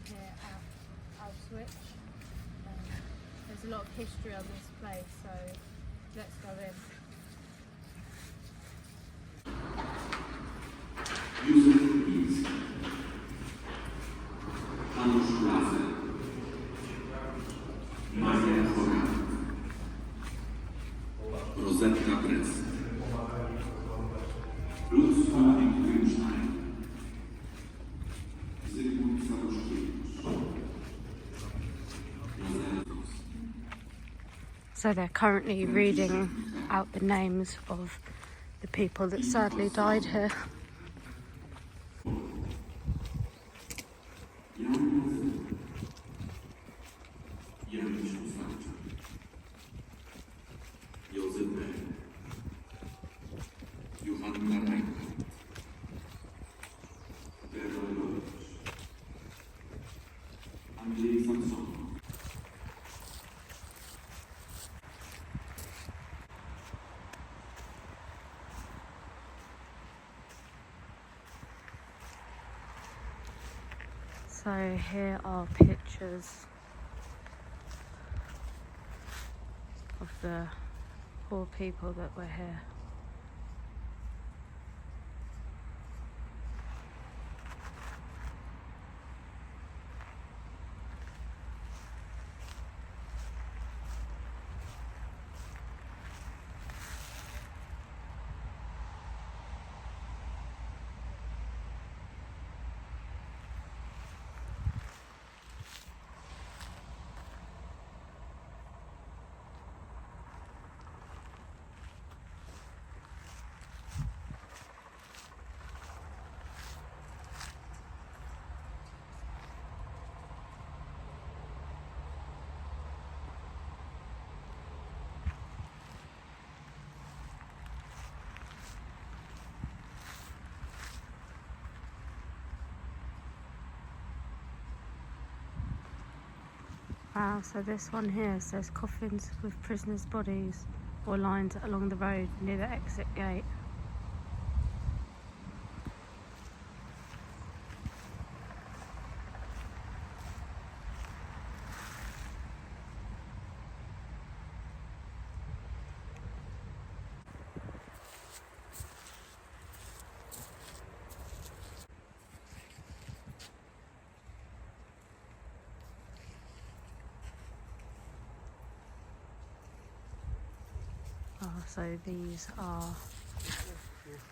here at Auschwitz. There's a lot of history on this place, so let's go in. So they're currently reading out the names of the people that sadly died here. So here are pictures of the poor people that were here. Wow, so this one here says coffins with prisoners' bodies were lined along the road near the exit gate. Oh, so these are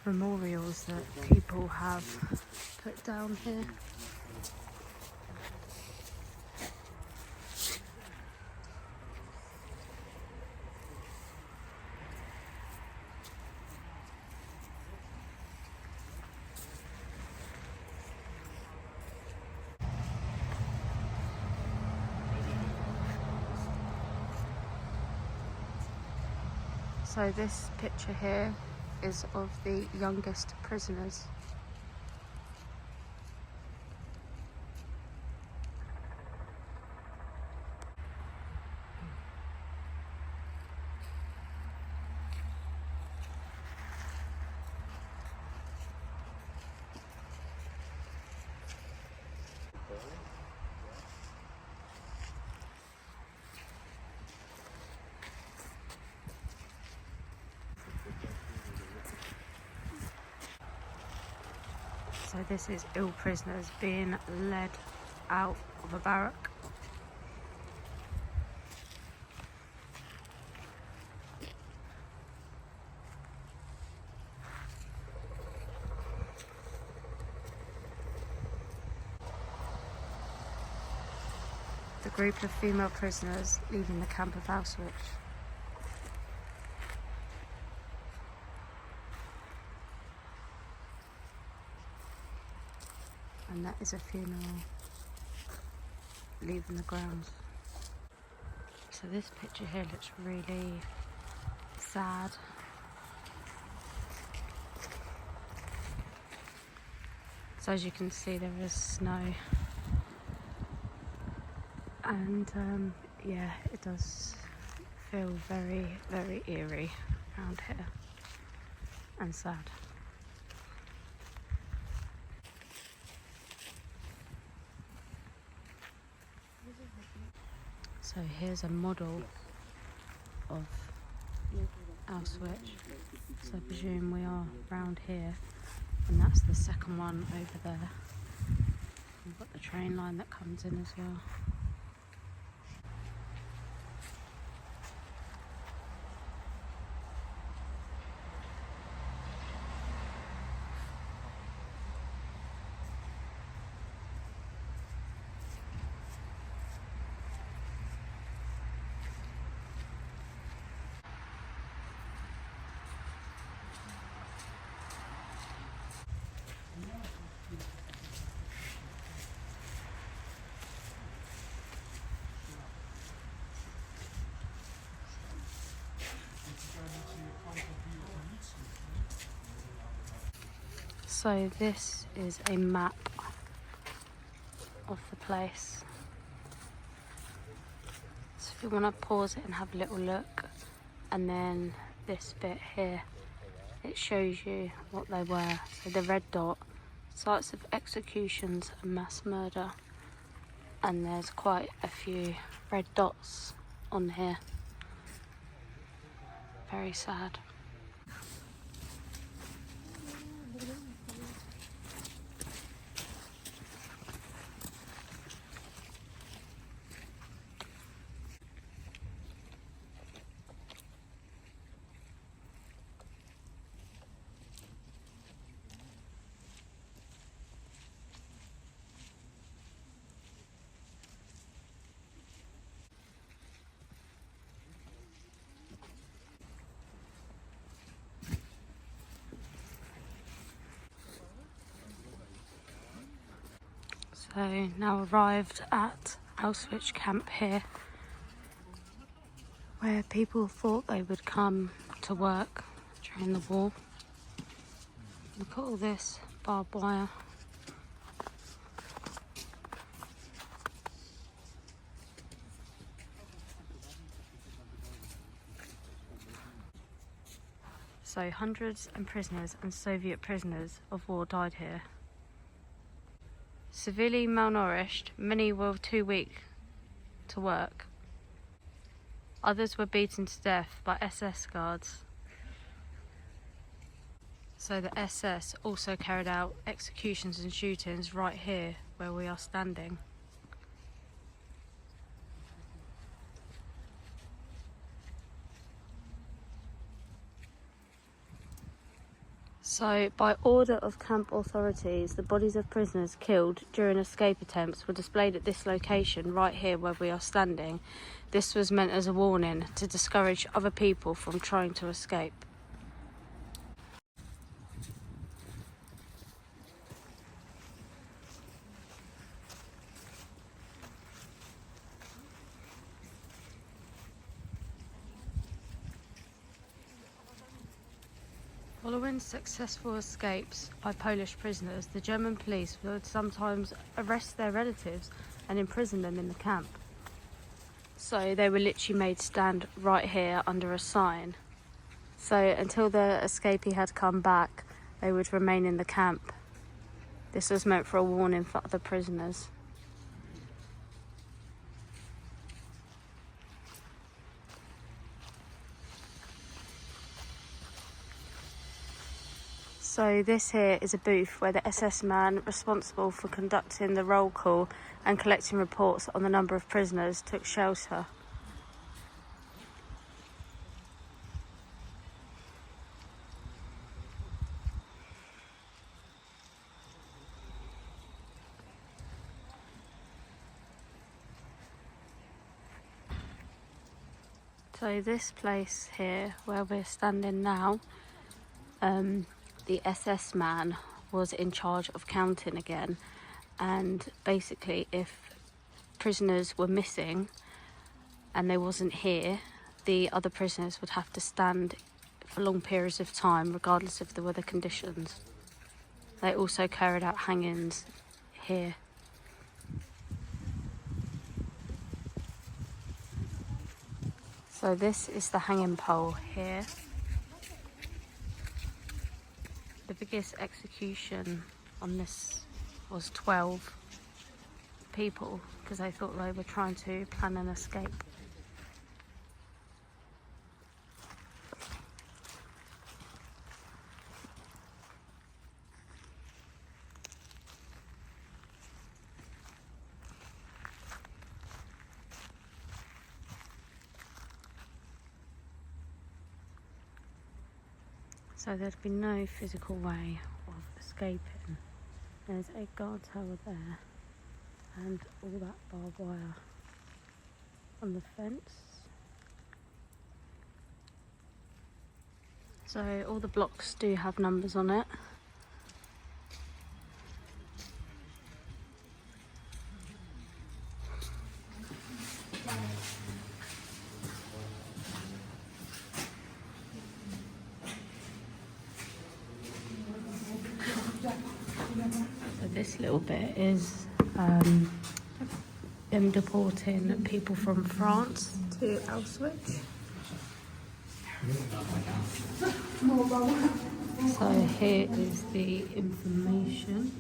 memorials that people have put down here. So this picture here is of the youngest prisoners. So this is ill prisoners being led out of a barrack. The group of female prisoners leaving the camp of Auschwitz. And that is a funeral leaving the grounds. So this picture here looks really sad. So as you can see, there is snow. And yeah, it does feel very, very eerie around here and sad. So here's a model of Auschwitz. So I presume we are round here, and that's the second one over there. We've got the train line that comes in as well. So this is a map of the place. So if you want to pause it and have a little look, and then this bit here, it shows you what they were. So the red dot, sites of executions and mass murder, and there's quite a few red dots on here. Very sad. So now arrived at Auschwitz camp here, where people thought they would come to work during the war. Look at all this barbed wire. So hundreds of prisoners and Soviet prisoners of war died here. Severely malnourished, many were too weak to work. Others were beaten to death by SS guards. So the SS also carried out executions and shootings right here where we are standing. So, by order of camp authorities, the bodies of prisoners killed during escape attempts were displayed at this location right here where we are standing. This was meant as a warning to discourage other people from trying to escape. Following successful escapes by Polish prisoners, the German police would sometimes arrest their relatives and imprison them in the camp. So they were literally made stand right here under a sign. So until the escapee had come back, they would remain in the camp. This was meant for a warning for other prisoners. So this here is a booth where the SS man responsible for conducting the roll call and collecting reports on the number of prisoners took shelter. So this place here where we're standing now, the SS man was in charge of counting again, and basically if prisoners were missing and they wasn't here, the other prisoners would have to stand for long periods of time regardless of the weather conditions. They also carried out hangings here. So this is the hanging pole here. The biggest execution on this was 12 people because they thought they were trying to plan an escape. So there'd be no physical way of escaping. There's a guard tower there and all that barbed wire on the fence. So all the blocks do have numbers on it. So this little bit is them deporting people from France to Auschwitz. So here is the information.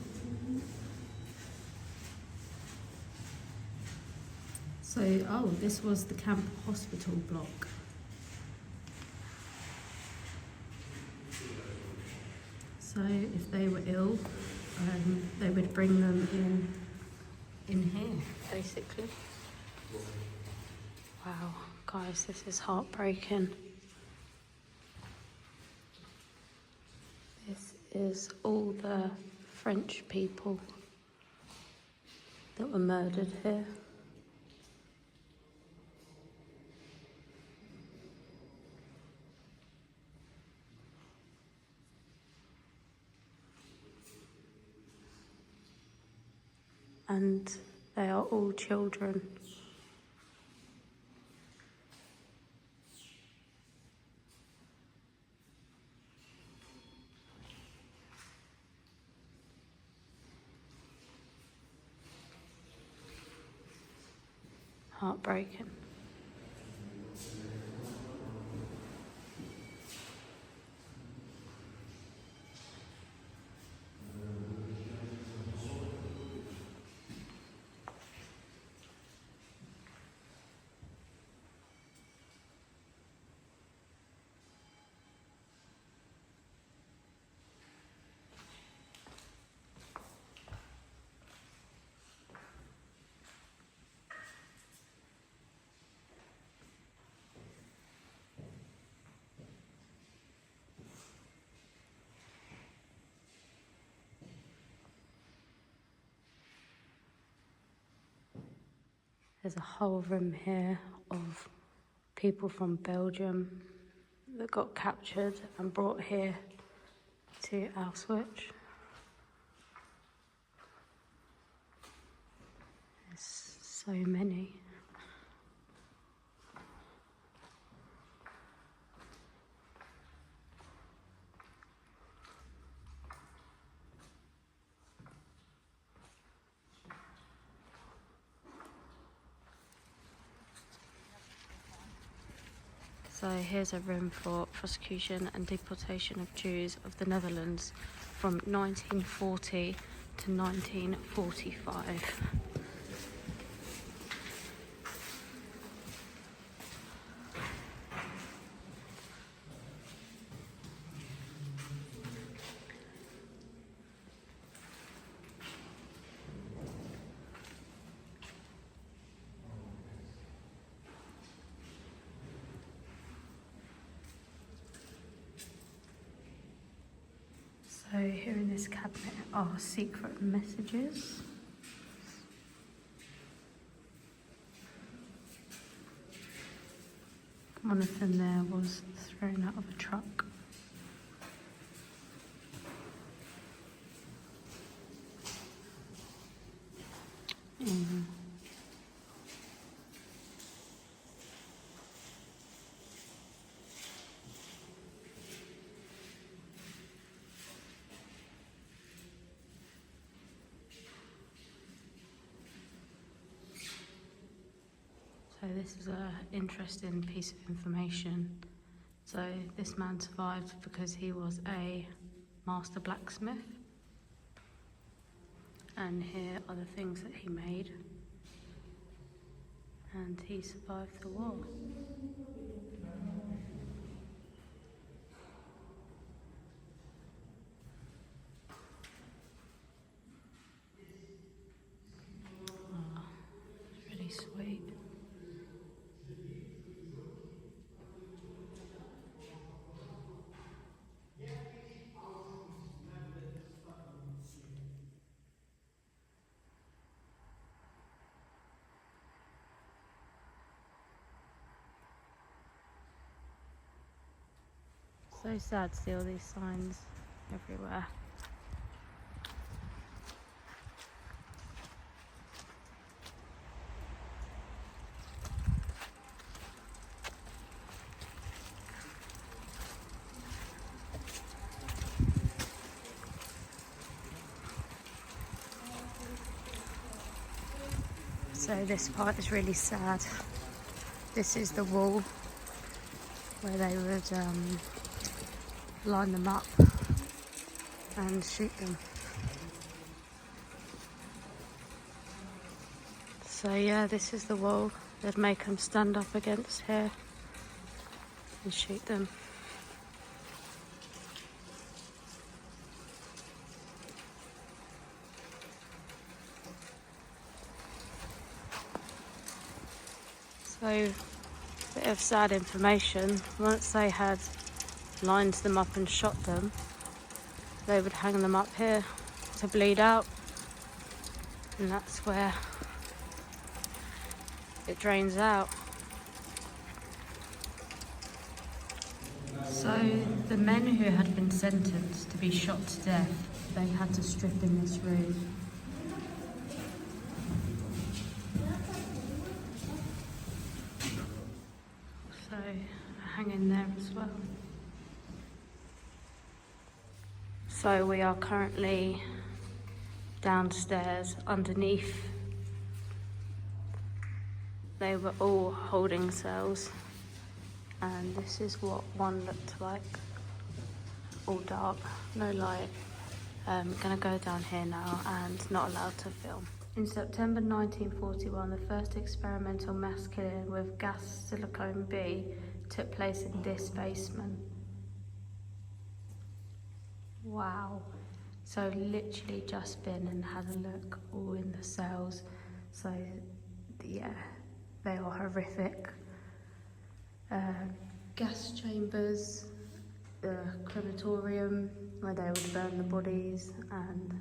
So, oh, this was the camp hospital block. So if they were ill, they would bring them in here, basically. Wow, guys, this is heartbreaking. This is all the French people that were murdered here. And they are all children. Heartbreaking. There's a whole room here of people from Belgium that got captured and brought here to Auschwitz. There's so many. So here's a room for prosecution and deportation of Jews of the Netherlands from 1940 to 1945. So here in this cabinet are secret messages. One of them there was thrown out of a truck. So this is an interesting piece of information. So this man survived because he was a master blacksmith. And here are the things that he made. And he survived the war. Oh, it's really sweet. So sad to see all these signs everywhere. So this part is really sad. This is the wall where they would line them up and shoot them. So yeah, this is the wall. They'd make them stand up against here and shoot them. So, bit of sad information. Once they had lined them up and shot them, they would hang them up here to bleed out, and that's where it drains out. So the men who had been sentenced to be shot to death, they had to strip in this room. So hang in there as well. So we are currently downstairs underneath. They were all holding cells, and this is what one looked like. All dark, no light. Gonna go down here now and not allowed to film. In September 1941, the first experimental mass killing with gas silicone B took place in this basement. Wow. So literally just been and had a look all in the cells. So yeah, they are horrific. Gas chambers, the crematorium where they would burn the bodies, and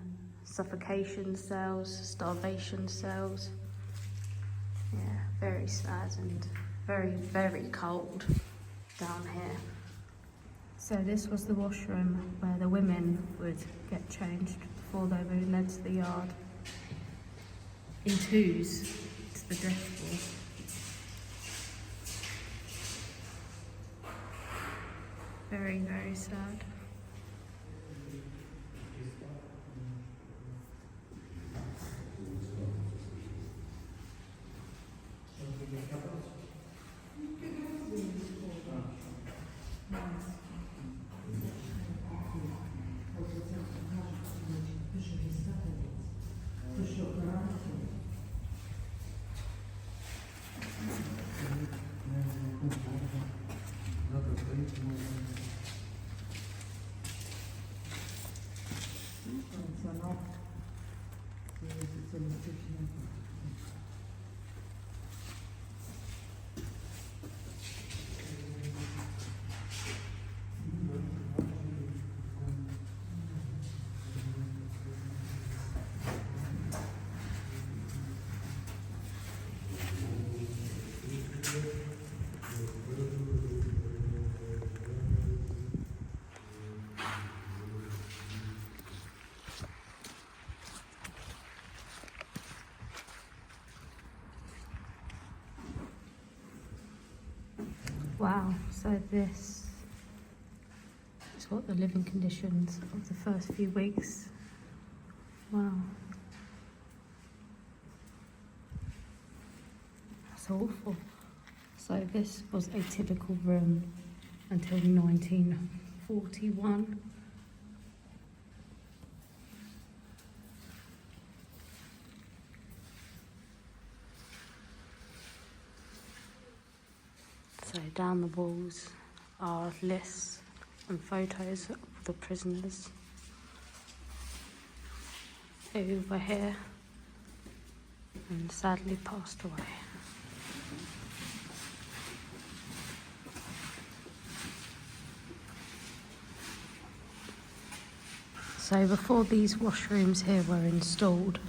suffocation cells, starvation cells. Yeah, very sad and very, very cold down here. So this was the washroom where the women would get changed before they were led to the yard in twos to the death wall. Very, very sad. Wow, so this is what the living conditions of the first few weeks. Wow. That's awful. So this was a typical room until 1941. So down the walls are lists and photos of the prisoners who were here and sadly passed away. So before these washrooms here were installed,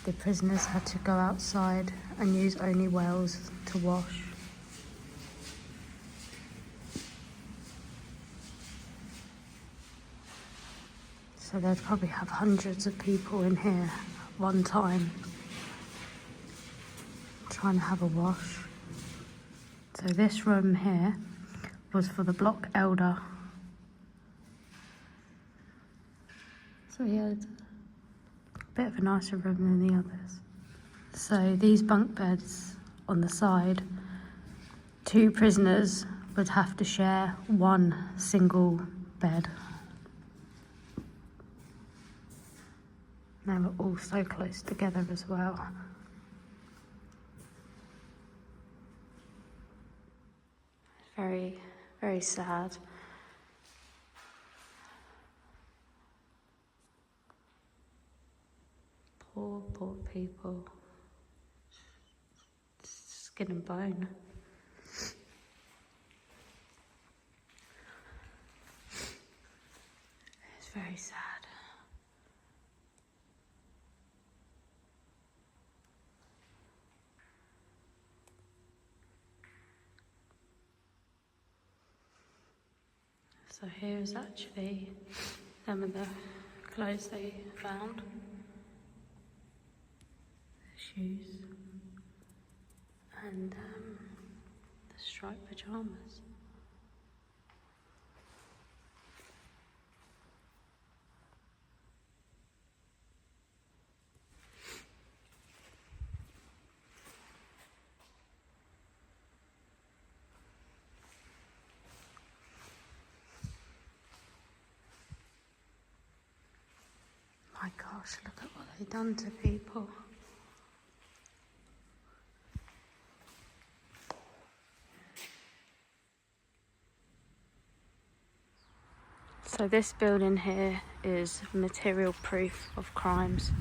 the prisoners had to go outside and use only wells to wash. So they'd probably have hundreds of people in here at one time trying to have a wash. So this room here was for the block elder. So he had a bit of a nicer room than the others. So these bunk beds on the side, 2 prisoners would have to share one single bed. They were all so close together as well. Very, very sad. Poor, poor people. Skin and bone. It's very sad. So here's actually some of the clothes they found. Shoes and the striped pyjamas. My gosh, look at what they've done to people. So this building here is material proof of crimes.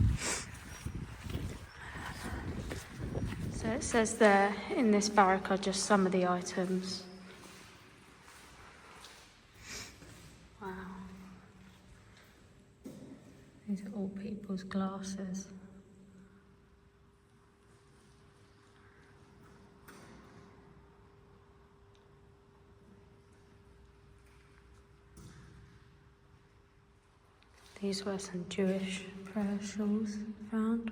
So it says there in this barrack are just some of the items. Wow. These are all people's glasses. These were some Jewish prayer shawls found.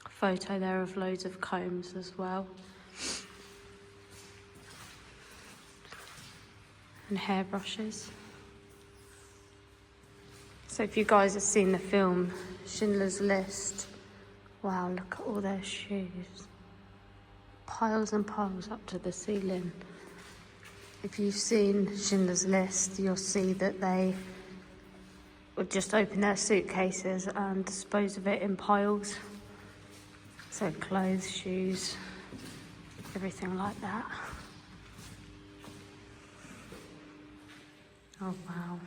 A photo there of loads of combs as well. And hairbrushes. So if you guys have seen the film Schindler's List, wow, look at all their shoes. Piles and piles up to the ceiling. If you've seen Schindler's List, you'll see that they would just open their suitcases and dispose of it in piles. So clothes, shoes, everything like that. Oh wow.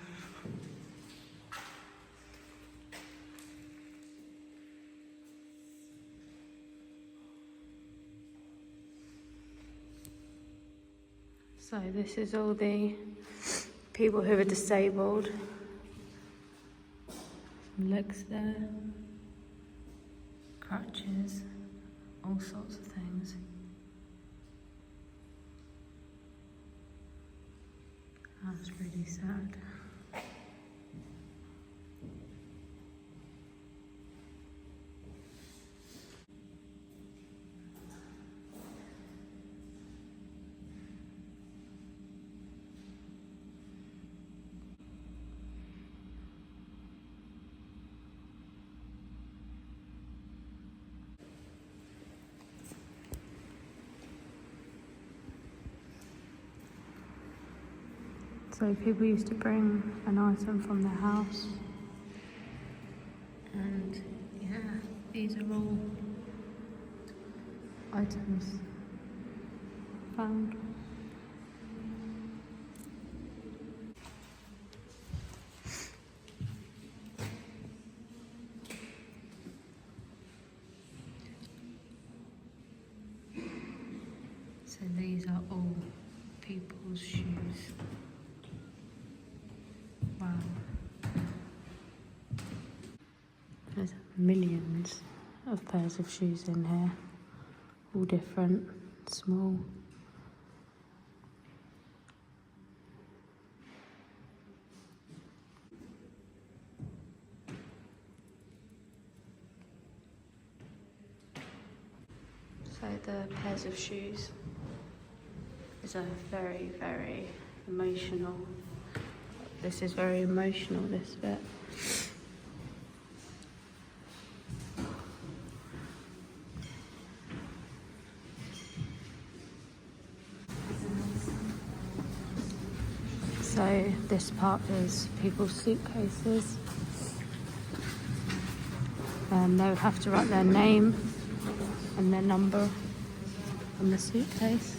So this is all the people who are disabled. Some legs there, crutches, all sorts of things. That's really sad. So people used to bring an item from their house. And yeah, these are all items found. So these are all people's shoes. Wow. There's millions of pairs of shoes in here, all different, small. So the pairs of shoes is a very, very emotional. This is very emotional, this bit. So this part is people's suitcases. They would have to write their name and their number on the suitcase.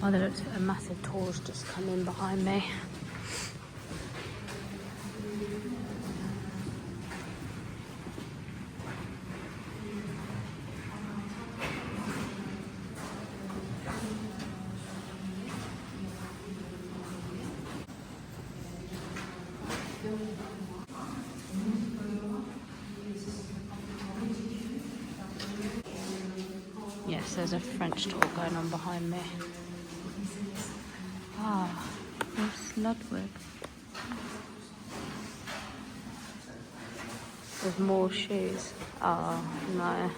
Oh, there's a massive torch just come in behind me. Yes, there's a French tour going on behind me. Ah, there's Ludwig. There's more shoes. Oh, no.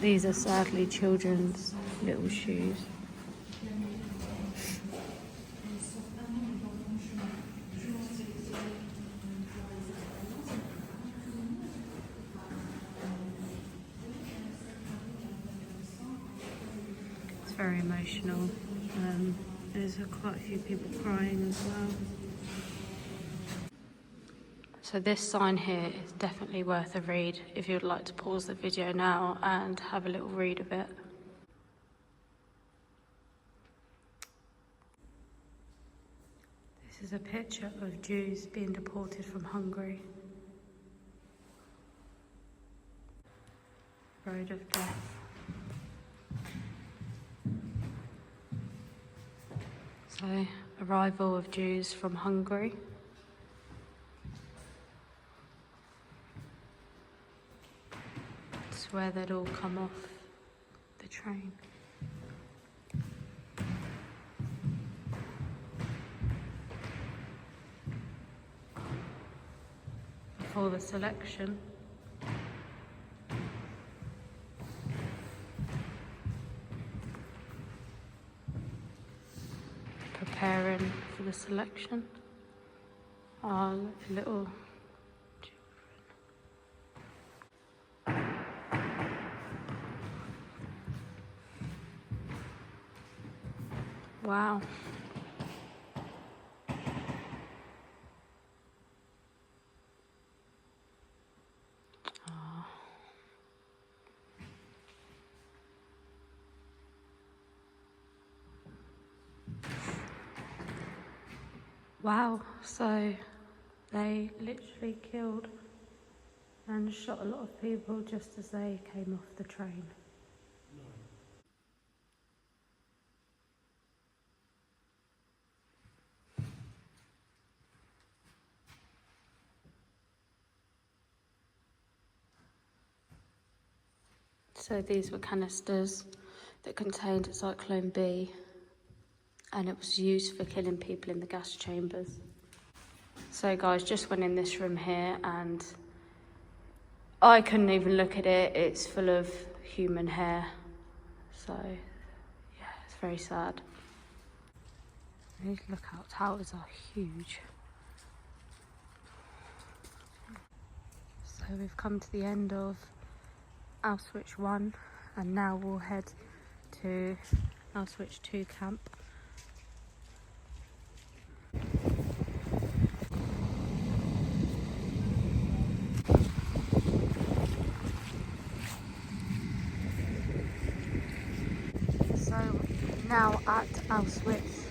These are sadly children's little shoes. It's very emotional. There's quite a few people crying as well. So this sign here is definitely worth a read if you'd like to pause the video now and have a little read of it. This is a picture of Jews being deported from Hungary. Road of death. So, arrival of Jews from Hungary. It's where they'd all come off the train. Before the selection. Preparing for the selection. Our little children. Wow. Wow, so they literally killed and shot a lot of people just as they came off the train. So these were canisters that contained Zyklone B, and it was used for killing people in the gas chambers. So guys, just went in this room here and I couldn't even look at it. It's full of human hair. So yeah, it's very sad. These lookout towers are huge. So we've come to the end of Auschwitz I, and now we'll head to Auschwitz II camp. So now at Auschwitz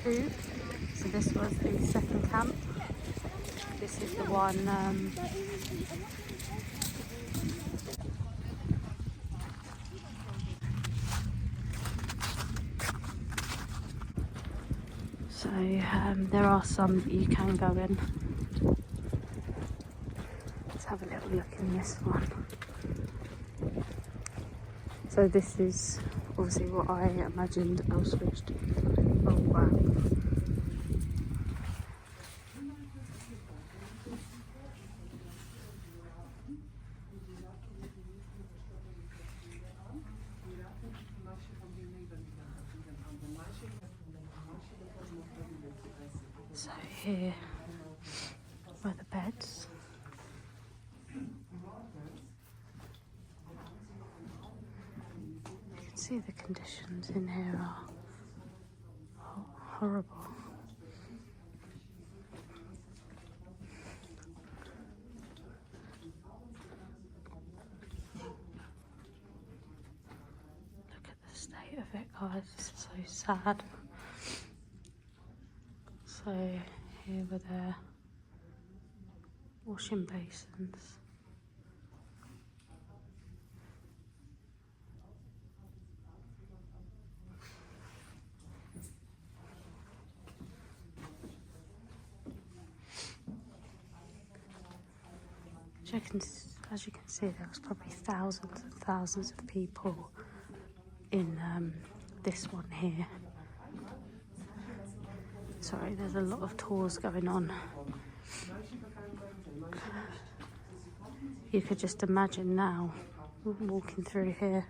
II. So this was the second camp. This is the one there are some that you can go in. Let's have a little look in this one. So this is obviously what I imagined Auschwitz to be like. Oh wow. here were the beds. You can see the conditions in here are horrible. Look at the state of it, guys. It's so sad. So here were their washing basins. As you can see, there was probably thousands and thousands of people in this one here. Sorry, there's a lot of tours going on. You could just imagine now walking through here.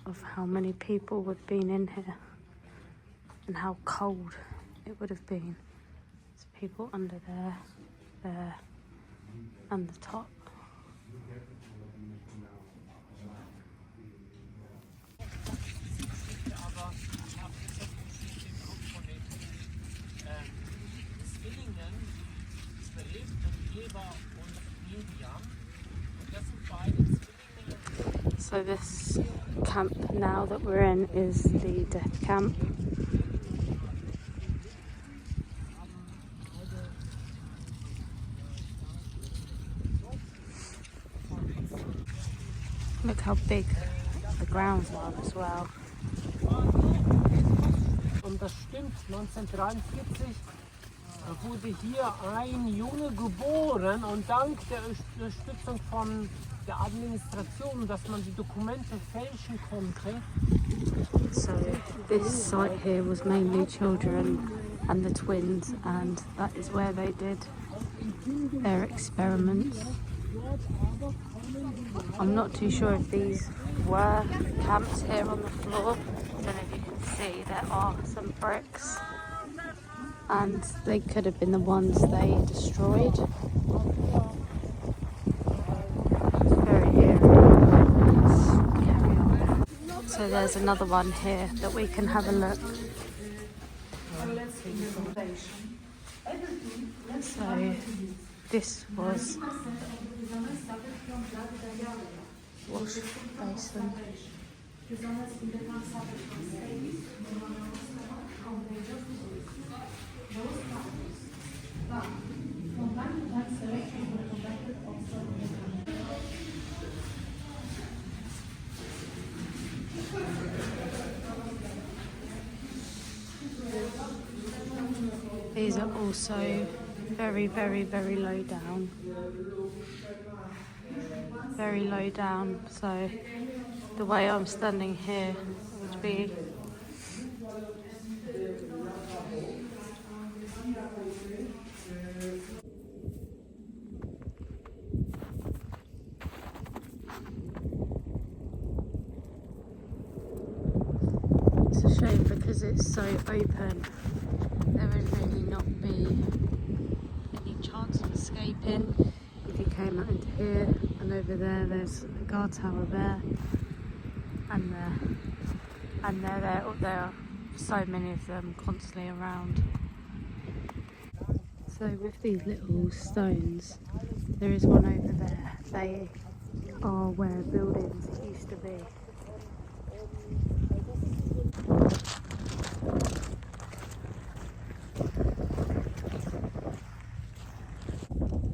Of how many people would have been in here and how cold it would have been. There's people under there, and the top. So this camp now that we're in is the death camp. Look how big the grounds are as well. Und das stimmt, 1943 wurde hier ein Junge geboren und dank der Unterstützung von der Administration, dass man die Dokumente fälschen konnte. So this site here was mainly children and the twins, and that is where they did their experiments. I'm not too sure if these were camps here on the floor. I don't know if you can see, there are some bricks and they could have been the ones they destroyed. Very eerie. Let's carry on. So there's another one here that we can have a look. So this was wash basin. These are also very, very, very low down. Very low down, so the way I'm standing here would be it's a shame because it's so open. There would really not be any chance of escaping if you came out into here. And over there's a guard tower there, and there are so many of them constantly around. So with these little stones, there is one over there. They are where buildings used to be.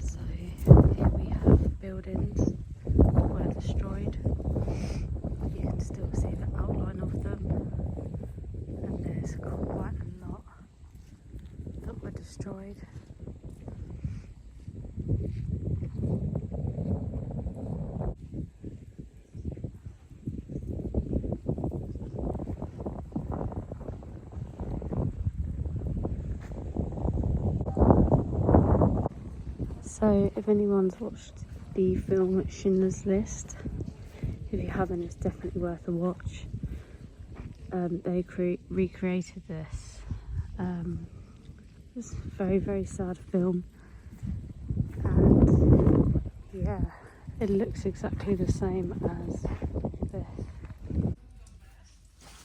So here we have buildings that were destroyed. You can still see the outline of them, and there's quite a lot that were destroyed. So if anyone's watched the film Schindler's List, if you haven't, it's definitely worth a watch. they recreated this. It's a very, very sad film, and yeah, it looks exactly the same as this.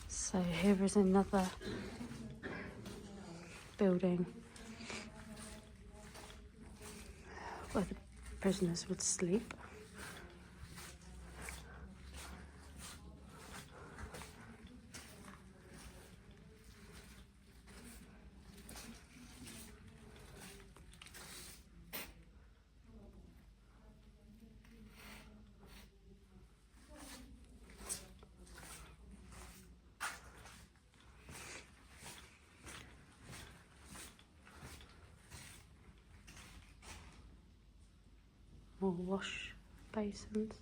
So here is another building where the prisoners would sleep. More wash basins.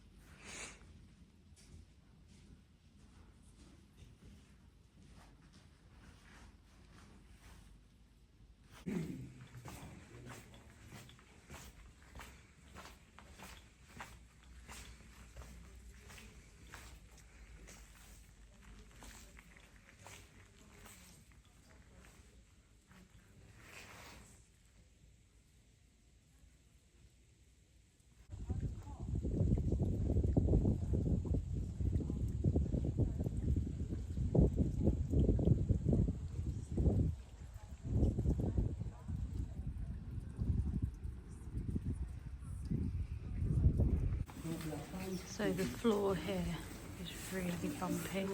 So the floor here is really bumpy.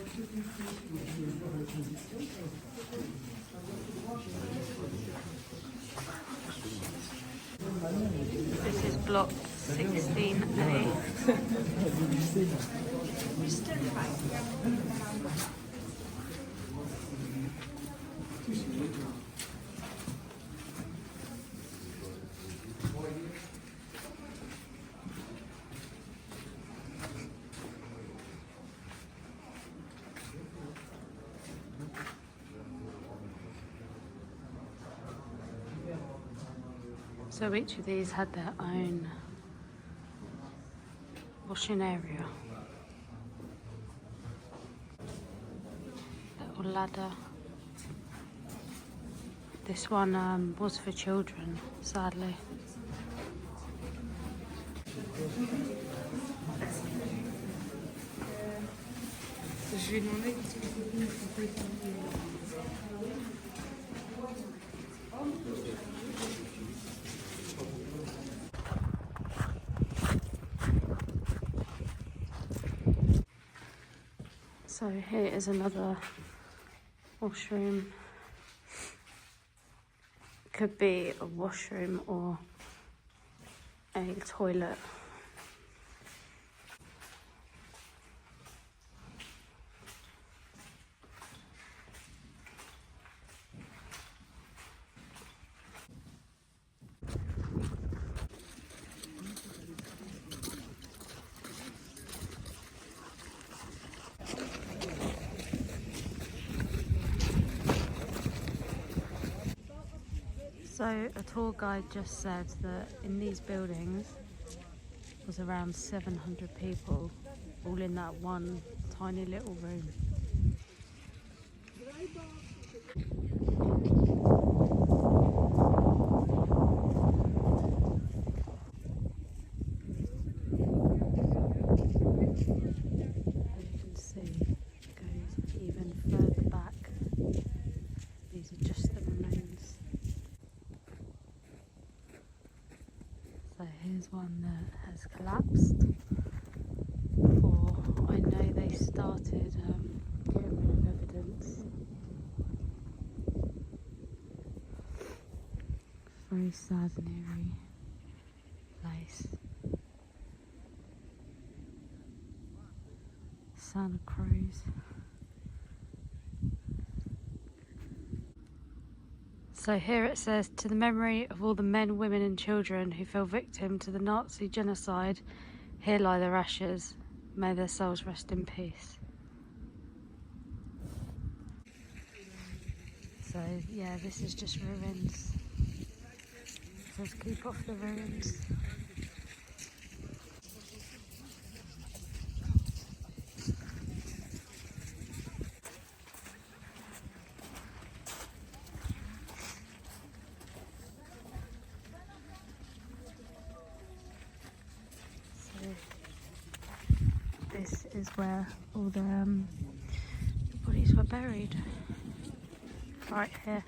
This is block 16A. So each of these had their own washing area. Little ladder. This one was for children, sadly. So here is another washroom. Could be a washroom or a toilet. So a tour guide just said that in these buildings was around 700 people, all in that one tiny little room. You can see it goes even further back. These are just the remains. So here's one that has collapsed. Or I know they started getting rid of evidence. Very sad and eerie place. Santa Cruz. So here it says, to the memory of all the men, women and children who fell victim to the Nazi genocide, here lie their ashes. May their souls rest in peace. So yeah, this is just ruins. It says keep off the ruins. is where all the bodies were buried. Right here.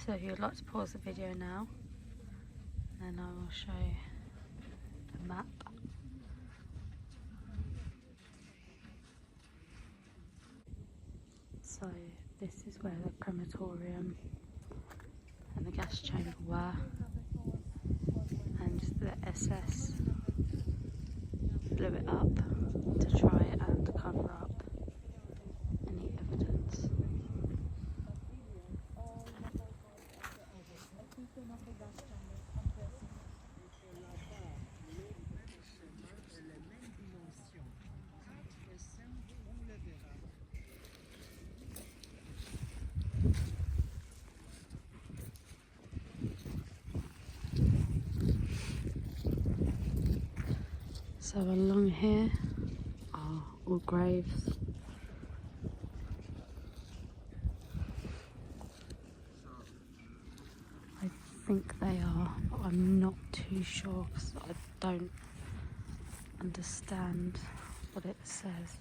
So you'd like to pause the video now, and I will show you the map. So this is where the crematorium and the gas chamber were, and the SS blew it up to try and cover up any evidence. So along here are all graves. I think they are, but I'm not too sure because I don't understand what it says.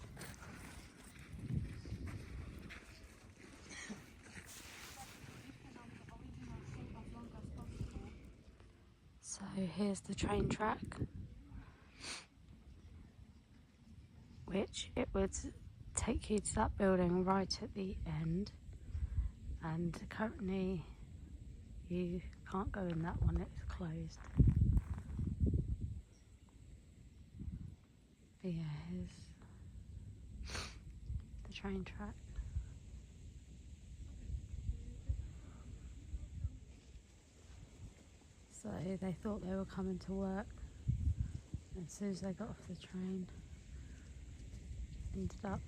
So here's the train track, which it would take you to that building right at the end, and currently you can't go in that one, it's closed. But yeah, here's the train track. So they thought they were coming to work, and as soon as they got off the train, ended up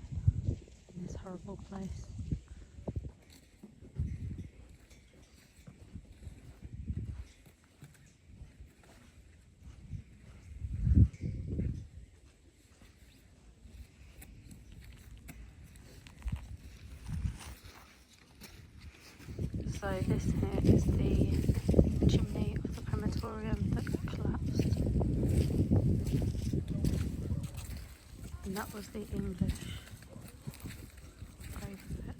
in this horrible place. So this here is the chimney of the crematorium that got collapsed, and that was the English grave bit.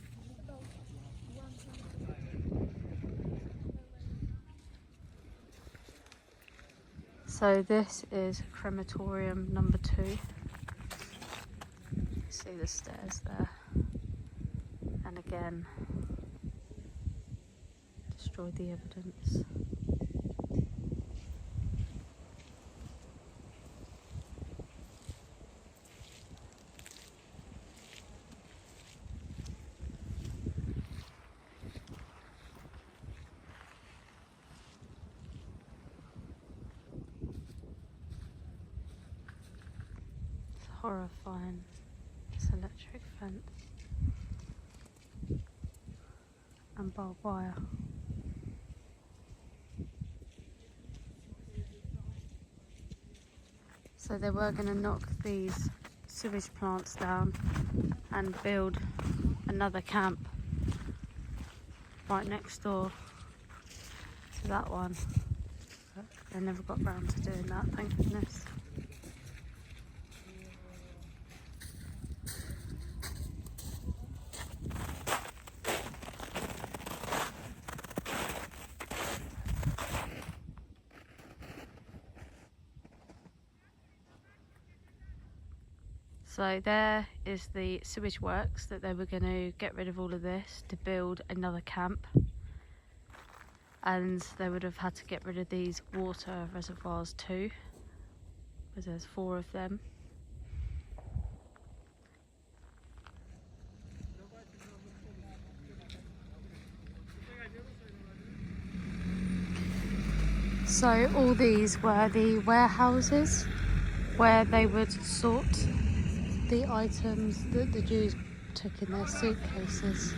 So this is crematorium number 2. You see the stairs there, and again destroyed the evidence. It's horrifying, this electric fence and barbed wire. So they were going to knock these sewage plants down and build another camp right next door to that one, but they never got round to doing that, thank goodness. So there is the sewage works that they were going to get rid of all of this to build another camp, and they would have had to get rid of these water reservoirs too, because there's 4 of them. So all these were the warehouses where they would sort the items that the Jews took in their suitcases,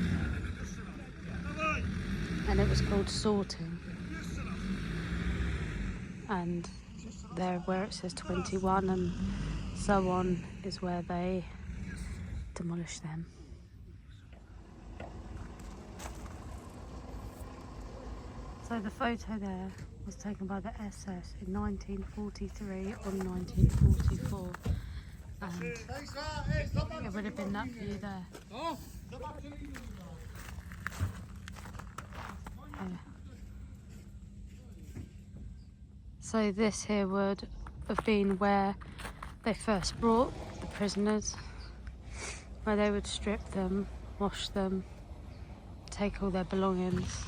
and it was called sorting. And there where it says 21 and so on is where they demolished them. So the photo there was taken by the SS in 1943 or 1944, and it would have been that view there. So this here would have been where they first brought the prisoners, where they would strip them, wash them, take all their belongings,